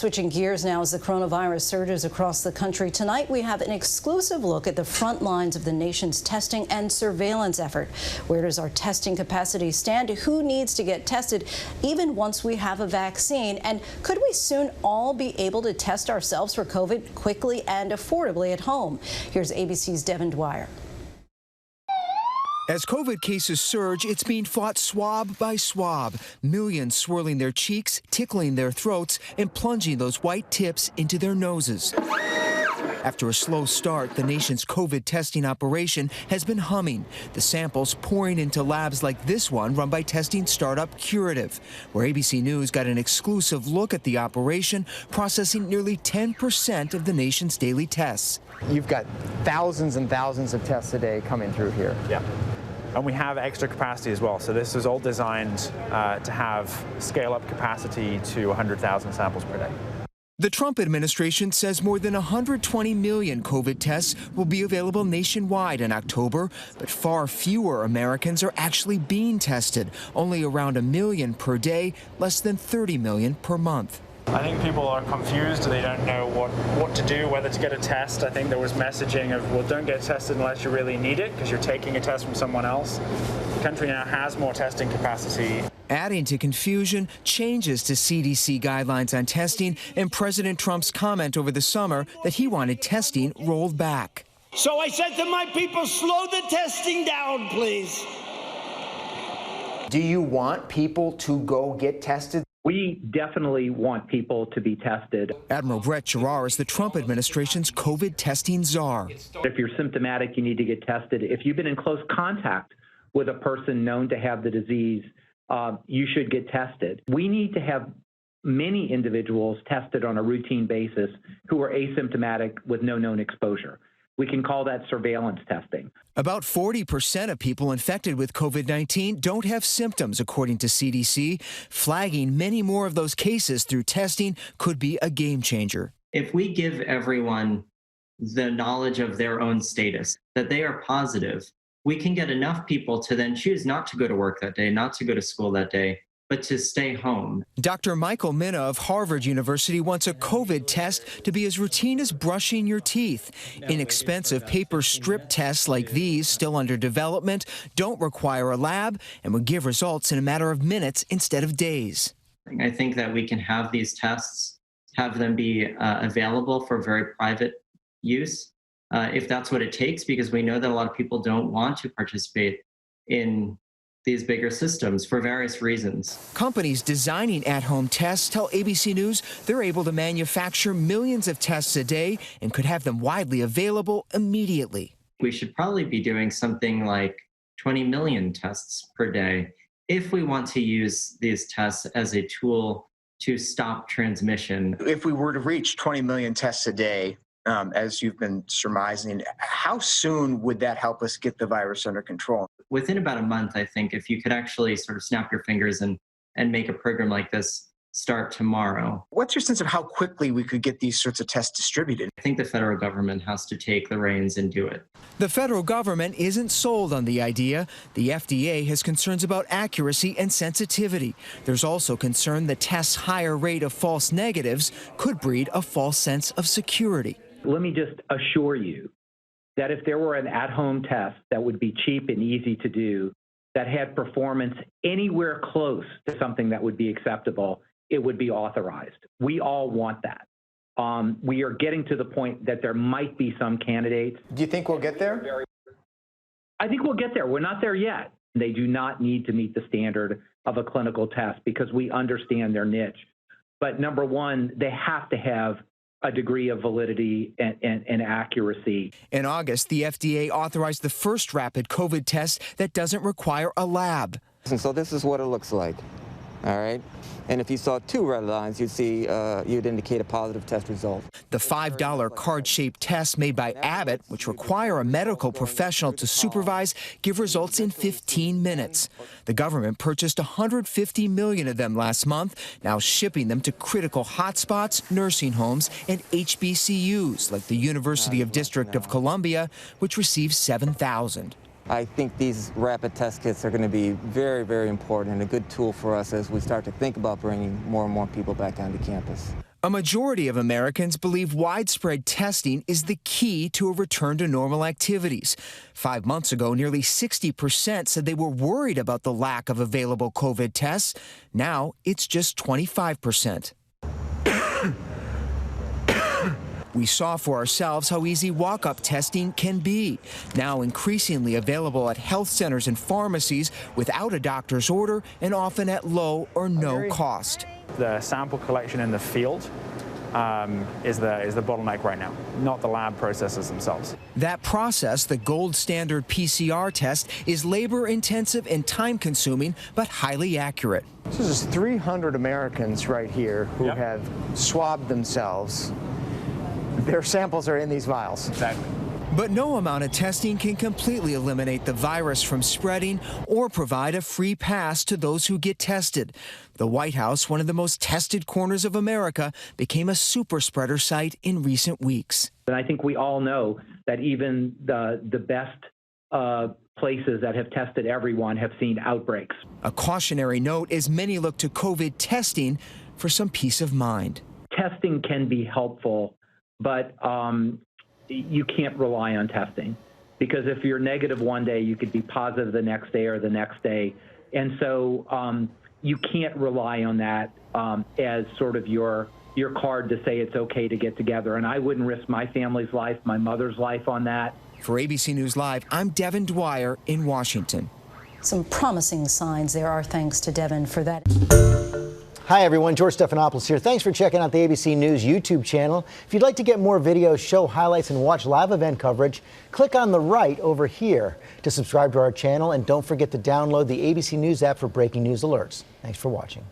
Switching gears now as the coronavirus surges across the country. Tonight we have an exclusive look at the front lines of the nation's testing and surveillance effort. Where does our testing capacity stand? Who needs to get tested even once we have a vaccine? And could we soon all be able to test ourselves for COVID quickly and affordably at home? Here's ABC's Devin Dwyer. As COVID cases surge, it's being fought swab by swab, millions swirling their cheeks, tickling their throats, and plunging those white tips into their noses. After a slow start, the nation's COVID testing operation has been humming, the samples pouring into labs like this one run by testing startup Curative, where ABC News got an exclusive look at the operation, processing nearly 10% of the nation's daily tests. You've got thousands and thousands of tests a day coming through here. Yeah. And we have extra capacity as well. So this is all designed to have scale-up capacity to 100,000 samples per day. The Trump administration says more than 120 million COVID tests will be available nationwide in October, but far fewer Americans are actually being tested, only around 1 million per day, less than 30 million per month. I think people are confused. They don't know what to do, whether to get a test. I think there was messaging of, well, don't get tested unless you really need it because you're taking a test from someone else. The country now has more testing capacity. Adding to confusion, changes to CDC guidelines on testing and President Trump's comment over the summer that he wanted testing rolled back. So I said to my people, slow the testing down, please. Do you want people to go get tested? We definitely want people to be tested. Admiral Brett Giroir is the Trump administration's COVID testing czar. If you're symptomatic, you need to get tested. If you've been in close contact with a person known to have the disease, you should get tested. We need to have many individuals tested on a routine basis who are asymptomatic with no known exposure. We can call that surveillance testing. About 40% of people infected with COVID-19 don't have symptoms, according to CDC. Flagging many more of those cases through testing could be a game changer. If we give everyone the knowledge of their own status, that they are positive, we can get enough people to then choose not to go to work that day, not to go to school that day, but to stay home. Dr. Michael Minna of Harvard University wants a COVID test to be as routine as brushing your teeth. Inexpensive paper strip tests like these, still under development, don't require a lab and would give results in a matter of minutes instead of days. I think that we can have these tests, have them be available for very private use, if that's what it takes, because we know that a lot of people don't want to participate in these bigger systems for various reasons. Companies designing at-home tests tell ABC News they're able to manufacture millions of tests a day and could have them widely available immediately. We should probably be doing something like 20 million tests per day if we want to use these tests as a tool to stop transmission. If we were to reach 20 million tests a day, as you've been surmising, how soon would that help us get the virus under control? Within about a month, I think, if you could actually sort of snap your fingers and make a program like this start tomorrow. What's your sense of how quickly we could get these sorts of tests distributed? I think the federal government has to take the reins and do it. The federal government isn't sold on the idea. The FDA has concerns about accuracy and sensitivity. There's also concern the test's higher rate of false negatives could breed a false sense of security. Let me just assure you that if there were an at-home test that would be cheap and easy to do, that had performance anywhere close to something that would be acceptable, it would be authorized. We all want that. We are getting to the point that there might be some candidates. Do you think we'll get there? I think we'll get there. We're not there yet. They do not need to meet the standard of a clinical test because we understand their niche. But number one, they have to have a degree of validity and accuracy. In August, the FDA authorized the first rapid COVID test that doesn't require a lab. And so this is what it looks like, all right? And if you saw two red lines, you'd see, you'd indicate a positive test result. The $5 card-shaped tests made by Abbott, which require a medical professional to supervise, give results in 15 minutes. The government purchased 150 million of them last month, now shipping them to critical hotspots, nursing homes, and HBCUs, like the University of District of Columbia, which receives 7,000. I think these rapid test kits are going to be very, very important and a good tool for us as we start to think about bringing more and more people back onto campus. A majority of Americans believe widespread testing is the key to a return to normal activities. 5 months ago, nearly 60% said they were worried about the lack of available COVID tests. Now it's just 25%. We saw for ourselves how easy walk-up testing can be. Now increasingly available at health centers and pharmacies without a doctor's order and often at low or no cost. The sample collection in the field is the bottleneck right now, not the lab processes themselves. That process, the gold standard PCR test, is labor-intensive and time-consuming, but highly accurate. This is 300 Americans right here who have swabbed themselves. Their samples are in these vials. Exactly. But no amount of testing can completely eliminate the virus from spreading or provide a free pass to those who get tested. The White House, one of the most tested corners of America, became a super spreader site in recent weeks. And I think we all know that even the best places that have tested everyone have seen outbreaks. A cautionary note as many look to COVID testing for some peace of mind. Testing can be helpful, but you can't rely on testing, because if you're negative one day, you could be positive the next day or the next day. And so you can't rely on that as sort of your card to say it's okay to get together. And I wouldn't risk my family's life, my mother's life on that. For ABC News Live, I'm Devin Dwyer in Washington. Some promising signs there are, thanks to Devin for that. Hi, everyone. George Stephanopoulos here. Thanks for checking out the ABC News YouTube channel. If you'd like to get more videos, show highlights, and watch live event coverage, click on the right over here to subscribe to our channel. And don't forget to download the ABC News app for breaking news alerts. Thanks for watching.